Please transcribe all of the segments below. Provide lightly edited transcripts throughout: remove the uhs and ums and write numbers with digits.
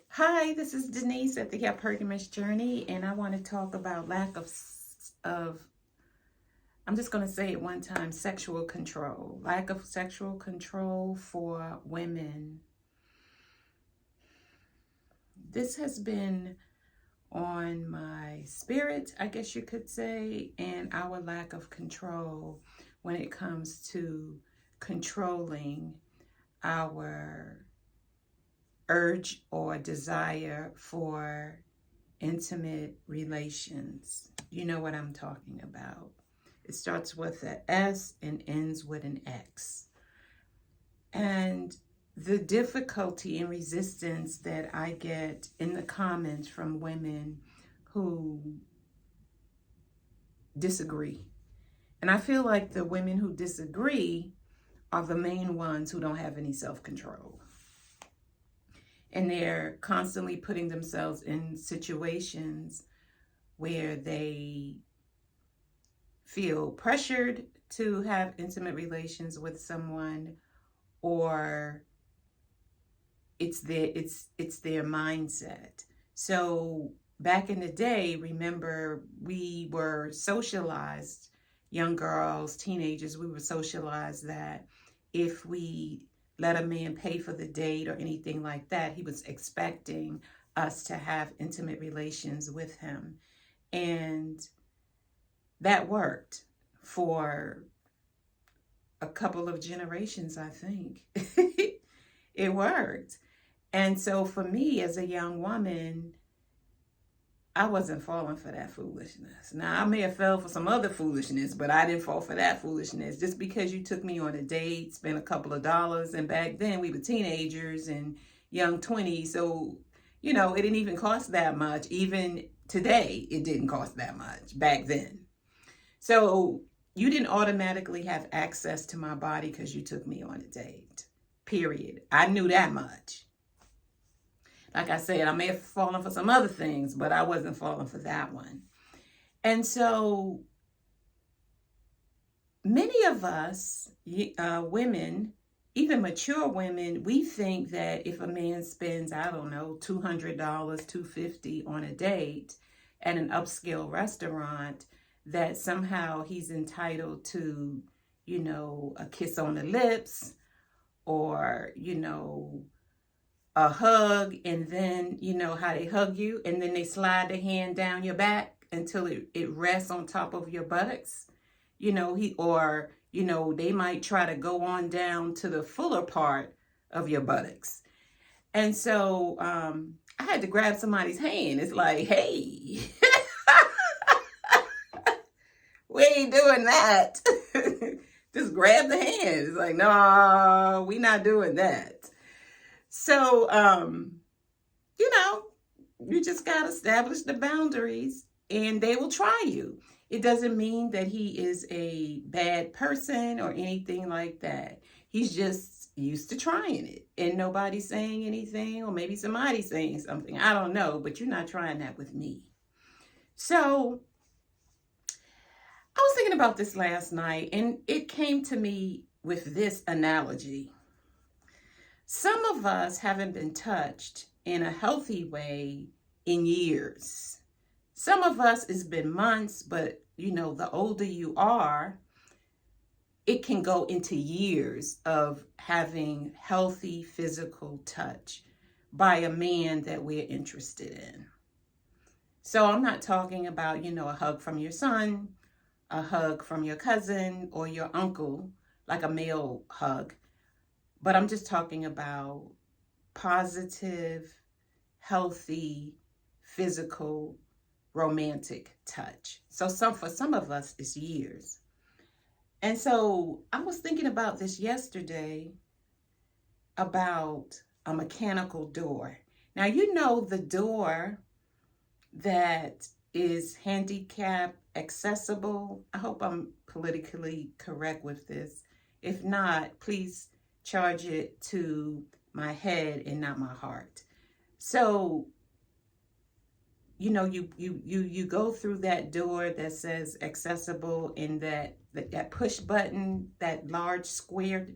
Hi, this is Denise at the Affirmation Journey, and I want to talk about lack of I'm just going to say it one time, sexual control. Lack of sexual control for women. This has been on my spirit, I guess you could say, and our lack of control when it comes to controlling our urge or desire for intimate relations. You know what I'm talking about. It starts with an S and ends with an X. And the difficulty and resistance that I get in the comments from women who disagree. And I feel like the women who disagree are the main ones who don't have any self-control. And they're constantly putting themselves in situations where they feel pressured to have intimate relations with someone, or it's their mindset. So back in the day, remember, we were socialized, young girls, teenagers, we were socialized that if we let a man pay for the date or anything like that, he was expecting us to have intimate relations with him. And that worked for a couple of generations, I think. It worked. And so for me as a young woman, I wasn't falling for that foolishness. Now, I may have fell for some other foolishness, but I didn't fall for that foolishness. Just because you took me on a date, spent a couple of dollars, and back then we were teenagers and young 20s, so, it didn't even cost that much. Even today, it didn't cost that much back then. So you didn't automatically have access to my body because you took me on a date, period. I knew that much. Like I said, I may have fallen for some other things, but I wasn't falling for that one. And so many of us, women, even mature women, we think that if a man spends, I don't know, $200, $250 on a date at an upscale restaurant, that somehow he's entitled to, a kiss on the lips, or, a hug, and then how they hug you, and then they slide the hand down your back until it rests on top of your buttocks. They might try to go on down to the fuller part of your buttocks. And so I had to grab somebody's hand. It's like, hey, we ain't doing that. Just grab the hand. It's like, no, we not doing that. So, you just got to establish the boundaries, and they will try you. It doesn't mean that he is a bad person or anything like that. He's just used to trying it, and nobody's saying anything, or maybe somebody's saying something. I don't know, but you're not trying that with me. So I was thinking about this last night, and it came to me with this analogy. Some of us haven't been touched in a healthy way in years. Some of us, it's been months, but the older you are, it can go into years of having healthy physical touch by a man that we're interested in. So I'm not talking about, a hug from your son, a hug from your cousin or your uncle, like a male hug. But I'm just talking about positive, healthy, physical, romantic touch. So for some of us, it's years. And so I was thinking about this yesterday, about a mechanical door. Now, the door that is handicap accessible. I hope I'm politically correct with this. If not, please charge it to my head and not my heart. So, you go through that door that says accessible, and that push button, that large square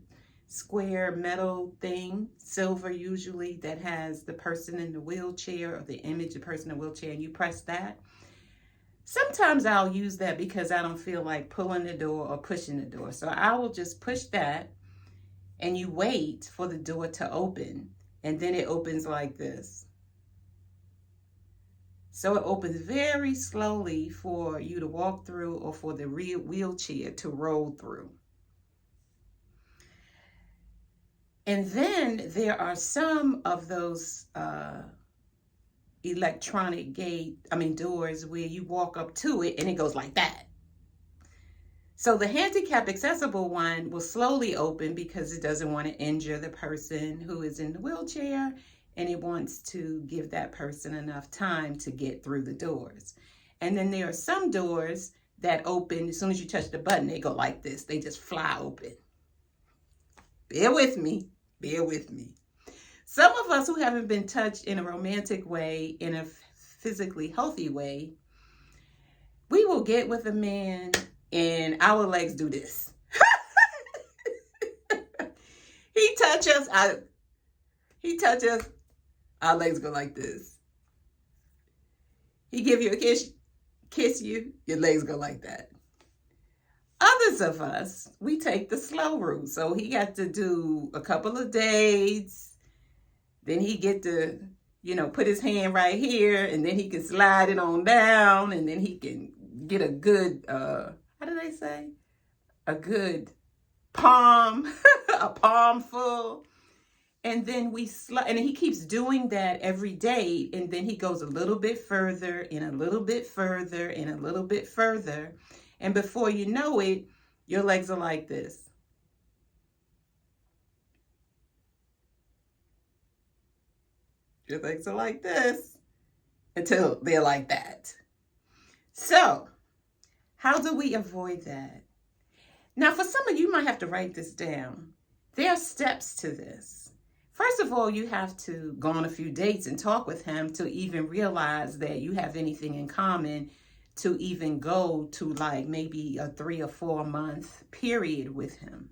square metal thing, silver usually, that has the person in the wheelchair or the image of the person in the wheelchair, and you press that. Sometimes I'll use that because I don't feel like pulling the door or pushing the door. So I will just push that, and you wait for the door to open, and then it opens like this. So it opens very slowly for you to walk through or for the wheelchair to roll through. And then there are some of those electronic doors where you walk up to it and it goes like that. So the handicap accessible one will slowly open because it doesn't want to injure the person who is in the wheelchair, and it wants to give that person enough time to get through the doors. And then there are some doors that open as soon as you touch the button. They go like this. They just fly open. Bear with me. Bear with me. Some of us who haven't been touched in a romantic way, in a physically healthy way, we will get with a man and our legs do this. He touches us, our legs go like this. He give you a kiss you, your legs go like that. Others of us, we take the slow route. So he got to do a couple of dates. Then he get to, put his hand right here, and then he can slide it on down, and then he can get a good, how do they say? A good palm, a palm full. And then and he keeps doing that every day. And then he goes a little bit further and a little bit further and a little bit further. And before you know it, your legs are like this. Your legs are like this until they're like that. So, how do we avoid that? Now, for some of you, might have to write this down. There are steps to this. First of all, you have to go on a few dates and talk with him to even realize that you have anything in common, to even go to like maybe a 3 or 4 month period with him.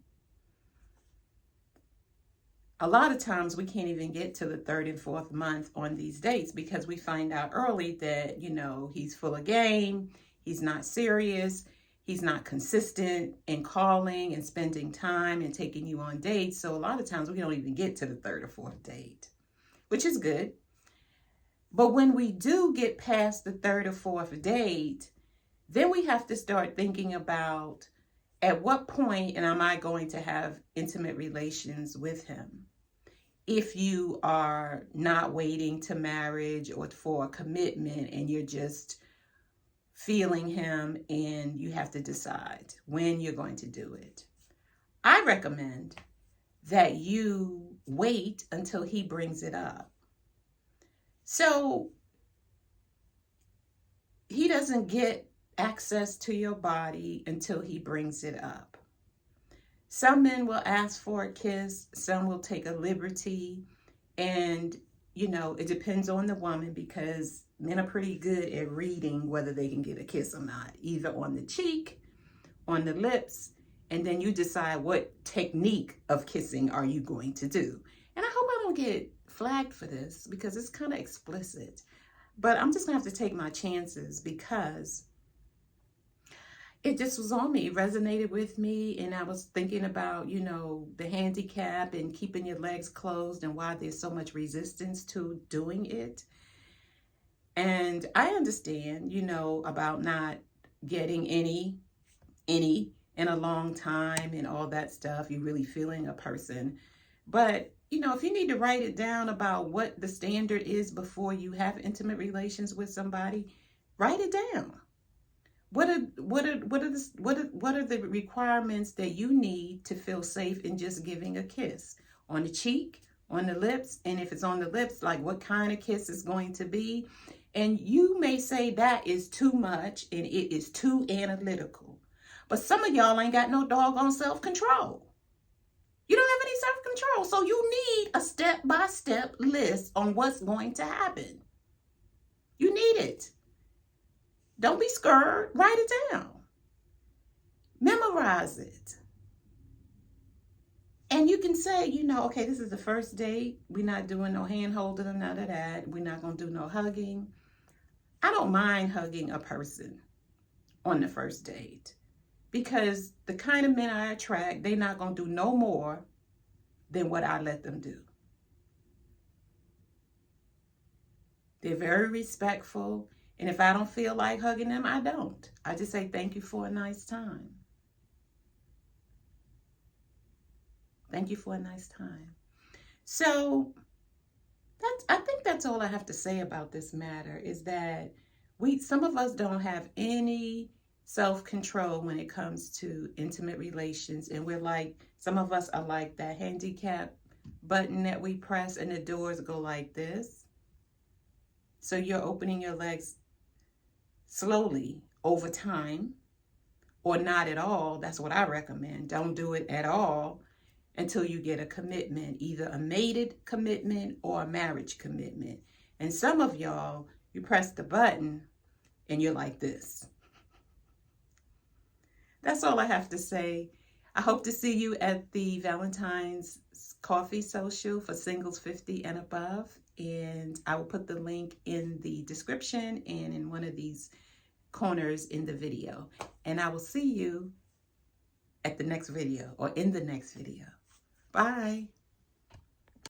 A lot of times we can't even get to the 3rd and 4th month on these dates because we find out early that, he's full of game, he's not serious, he's not consistent in calling and spending time and taking you on dates. So a lot of times we don't even get to the 3rd or 4th date, which is good. But when we do get past the 3rd or 4th date, then we have to start thinking about at what point am I going to have intimate relations with him? If you are not waiting to marriage or for a commitment and you're just feeling him and you have to decide when you're going to do it. I recommend that you wait until he brings it up. So he doesn't get access to your body until he brings it up. Some men will ask for a kiss, some will take a liberty, and it depends on the woman because men are pretty good at reading whether they can get a kiss or not, either on the cheek, on the lips, and then you decide what technique of kissing are you going to do. And I hope I don't get flagged for this because it's kind of explicit, but I'm just gonna have to take my chances because it just was on me, it resonated with me, and I was thinking about, the handicap and keeping your legs closed and why there's so much resistance to doing it. And I understand, about not getting any in a long time and all that stuff. You're really feeling a person. But, if you need to write it down about what the standard is before you have intimate relations with somebody, write it down. What are the requirements that you need to feel safe in just giving a kiss? On the cheek, on the lips, and if it's on the lips, like what kind of kiss is going to be? And you may say that is too much and it is too analytical. But some of y'all ain't got no doggone self-control. You don't have any self-control. So you need a step-by-step list on what's going to happen. You need it. Don't be scared. Write it down. Memorize it. And you can say, you know, okay, this is the first date. We're not doing no hand holding or none of that. We're not going to do no hugging. I don't mind hugging a person on the first date, because the kind of men I attract, they're not going to do no more than what I let them do. They're very respectful. And if I don't feel like hugging them, I don't. I just say, thank you for a nice time. Thank you for a nice time. So I think that's all I have to say about this matter, is that some of us don't have any self-control when it comes to intimate relations. And we're like, some of us are like that handicap button that we press and the doors go like this. So you're opening your legs slowly over time, or not at all. That's what I recommend. Don't do it at all until you get a commitment, either a mated commitment or a marriage commitment. And some of y'all, you press the button and you're like this. That's all I have to say. I hope to see you at the Valentine's Coffee Social for singles 50 and above. And I will put the link in the description and in one of these corners in the video. And I will see you at the next video, or in the next video. Bye.